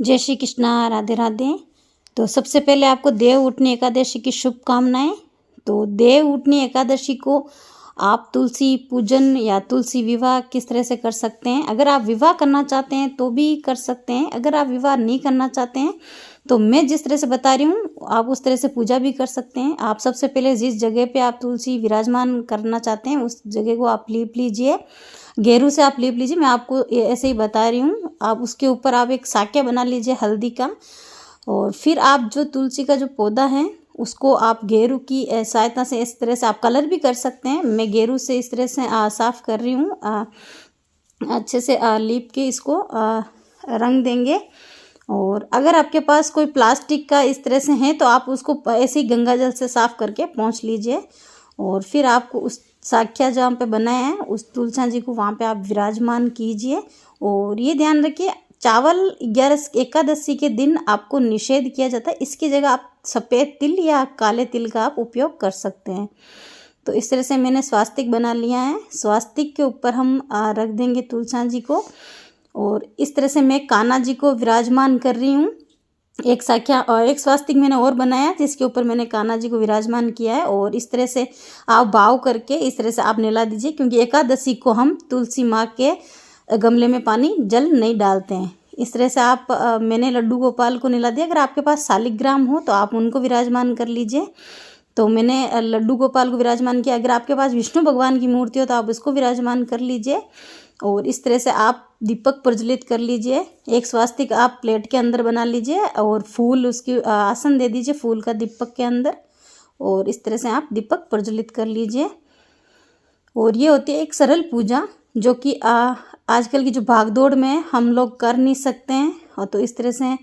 जय श्री कृष्णा, राधे राधे। तो सबसे पहले आपको देव उठनी एकादशी की शुभकामनाएं। तो देव उठनी एकादशी को आप तुलसी पूजन या तुलसी विवाह किस तरह से कर सकते हैं। अगर आप विवाह करना चाहते हैं तो भी कर सकते हैं, अगर आप विवाह नहीं करना चाहते हैं तो मैं जिस तरह से बता रही हूँ आप उस तरह से पूजा भी कर सकते हैं। आप सबसे पहले जिस जगह पे आप तुलसी विराजमान करना चाहते हैं उस जगह को आप लीप लीजिए, गेरू से आप लीप लीजिए। मैं आपको ऐसे ही बता रही हूँ। आप उसके ऊपर आप एक साक्या बना लीजिए हल्दी का, और फिर आप जो तुलसी का जो पौधा है उसको आप गेरू की सहायता से इस तरह से आप कलर भी कर सकते हैं। मैं गेरू से इस तरह से साफ़ कर रही हूँ, अच्छे से लीप के इसको रंग देंगे। और अगर आपके पास कोई प्लास्टिक का इस तरह से है तो आप उसको ऐसे ही गंगा जल से साफ़ करके पोंछ लीजिए। और फिर आपको उस साख्या जहाँ पे बनाया है उस तुलसा जी को वहाँ पे आप विराजमान कीजिए। और ये ध्यान रखिए, चावल 11 एकादशी के दिन आपको निषेध किया जाता है। इसकी जगह आप सफ़ेद तिल या काले तिल का आप उपयोग कर सकते हैं। तो इस तरह से मैंने स्वास्तिक बना लिया है। स्वास्तिक के ऊपर हम रख देंगे तुलसा जी को। और इस तरह से मैं कान्हा जी को विराजमान कर रही हूँ। एक साख्या और एक स्वास्तिक मैंने और बनाया जिसके ऊपर मैंने कान्हा जी को विराजमान किया है। और इस तरह से आप भाव करके इस तरह से आप नहला दीजिए, क्योंकि एकादशी को हम तुलसी माँ के गमले में पानी जल नहीं डालते हैं। इस तरह से आप मैंने लड्डू गोपाल को नहला दिया। अगर आपके पास शालिग्राम हो तो आप उनको विराजमान कर लीजिए। तो मैंने लड्डू गोपाल को विराजमान किया। अगर आपके पास विष्णु भगवान की मूर्ति हो तो आप उसको विराजमान कर लीजिए। और इस तरह से आप दीपक प्रज्वलित कर लीजिए। एक स्वास्तिक आप प्लेट के अंदर बना लीजिए और फूल उसकी आसन दे दीजिए फूल का दीपक के अंदर। और इस तरह से आप दीपक प्रज्वलित कर लीजिए। और ये होती है एक सरल पूजा जो कि आजकल की जो भागदौड़ में हम लोग कर नहीं सकते हैं। और तो इस तरह से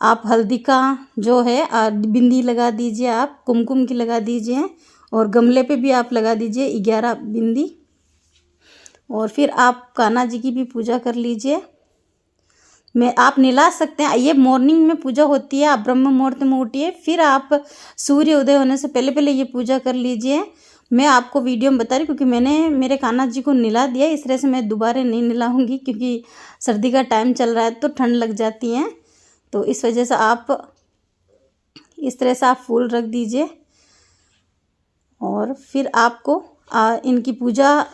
आप हल्दी का जो है बिंदी लगा दीजिए, आप कुमकुम की लगा दीजिए और गमले पे भी आप लगा दीजिए 11 बिंदी। और फिर आप कान्हा जी की भी पूजा कर लीजिए। आप नहला सकते हैं। ये मॉर्निंग में पूजा होती है, आप ब्रह्म मुहूर्त में उठिए, फिर आप सूर्य उदय होने से पहले पहले ये पूजा कर लीजिए। मैं आपको वीडियो में बता रही क्योंकि मैंने मेरे कान्हा जी को नहला दिया। इस तरह से मैं दोबारा नहीं नहलाऊंगी क्योंकि सर्दी का टाइम चल रहा है तो ठंड लग जाती है। तो इस वजह से आप इस तरह से आप फूल रख दीजिए। और फिर आपको इनकी पूजा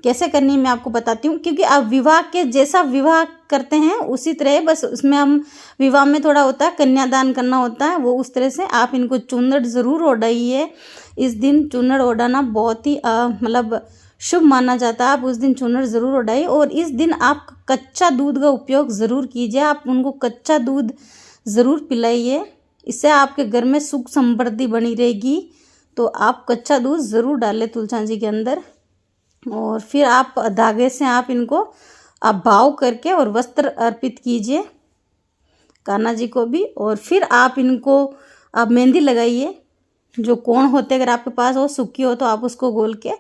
कैसे करनी है मैं आपको बताती हूँ। क्योंकि आप विवाह के जैसा विवाह करते हैं उसी तरह, बस उसमें हम विवाह में थोड़ा होता है कन्यादान करना होता है, वो उस तरह से आप इनको चूनड़ ज़रूर ओढ़ाइए। इस दिन चूनड़ ओढ़ाना बहुत ही मतलब शुभ माना जाता है। आप उस दिन चूनड़ ज़रूर ओढ़ाइए। और इस दिन आप कच्चा दूध का उपयोग ज़रूर कीजिए। आप उनको कच्चा दूध ज़रूर पिलाइए, इससे आपके घर में सुख समृद्धि बनी रहेगी। तो आप कच्चा दूध ज़रूर डालें तुलसा जी के अंदर। और फिर आप धागे से आप इनको आप भाव करके और वस्त्र अर्पित कीजिए कान्हा जी को भी। और फिर आप इनको आप मेहंदी लगाइए। जो कोण होते अगर आपके पास हो, सूखी हो तो आप उसको गोल के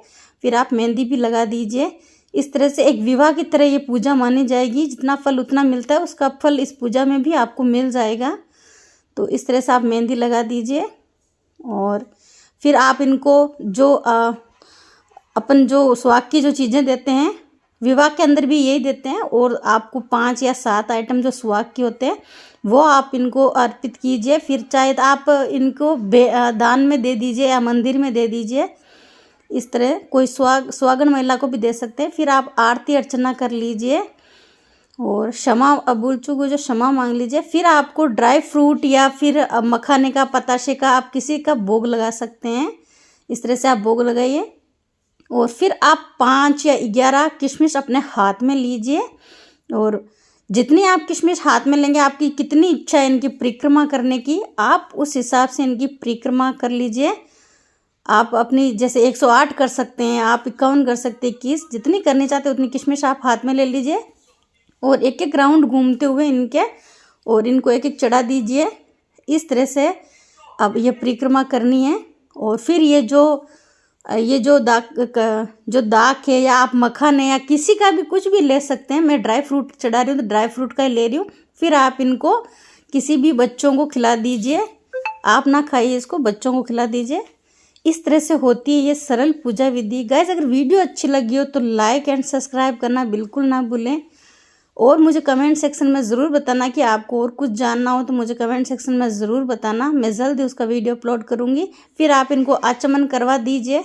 फिर आप मेहंदी भी लगा दीजिए। इस तरह से एक विवाह की तरह ये पूजा मानी जाएगी। जितना फल उतना मिलता है, उसका फल इस पूजा में भी आपको मिल जाएगा। तो इस तरह से आप मेहंदी लगा दीजिए। और फिर आप इनको जो अपन जो सुहाग की जो चीज़ें देते हैं विवाह के अंदर भी यही देते हैं। और आपको 5 या 7 आइटम जो सुहाग के होते हैं वो आप इनको अर्पित कीजिए। फिर चाहे तो आप इनको दान में दे दीजिए या मंदिर में दे दीजिए। इस तरह कोई सुहागन महिला को भी दे सकते हैं। फिर आप आरती अर्चना कर लीजिए और क्षमा भूल चूक हो जो क्षमा मांग लीजिए। फिर आपको ड्राई फ्रूट या फिर मखाने का, पताशे का, आप किसी का भोग लगा सकते हैं। इस तरह से आप भोग लगाइए। और फिर आप 5 या 11 किशमिश अपने हाथ में लीजिए। और जितनी आप किशमिश हाथ में लेंगे, आपकी कितनी इच्छा है इनकी परिक्रमा करने की, आप उस हिसाब से इनकी परिक्रमा कर लीजिए। आप अपनी जैसे 108 कर सकते हैं, आप 51 कर सकते हैं, 21 जितनी करनी चाहते हैं उतनी किशमिश आप हाथ में ले लीजिए। और एक एक राउंड घूमते हुए इनके और इनको एक एक चढ़ा दीजिए। इस तरह से अब ये परिक्रमा करनी है। और फिर ये जो दाक है या आप मखान है या किसी का भी कुछ भी ले सकते हैं। मैं ड्राई फ्रूट चढ़ा रही हूँ तो ड्राई फ्रूट का ही ले रही हूँ। फिर आप इनको किसी भी बच्चों को खिला दीजिए। आप ना खाइए इसको, बच्चों को खिला दीजिए। इस तरह से होती है ये सरल पूजा विधि। गाइस, अगर वीडियो अच्छी लगी हो तो लाइक एंड सब्सक्राइब करना बिल्कुल ना भूलें। और मुझे कमेंट सेक्शन में ज़रूर बताना कि आपको और कुछ जानना हो तो मुझे कमेंट सेक्शन में ज़रूर बताना। मैं जल्दी उसका वीडियो अपलोड करूँगी। फिर आप इनको आचमन करवा दीजिए।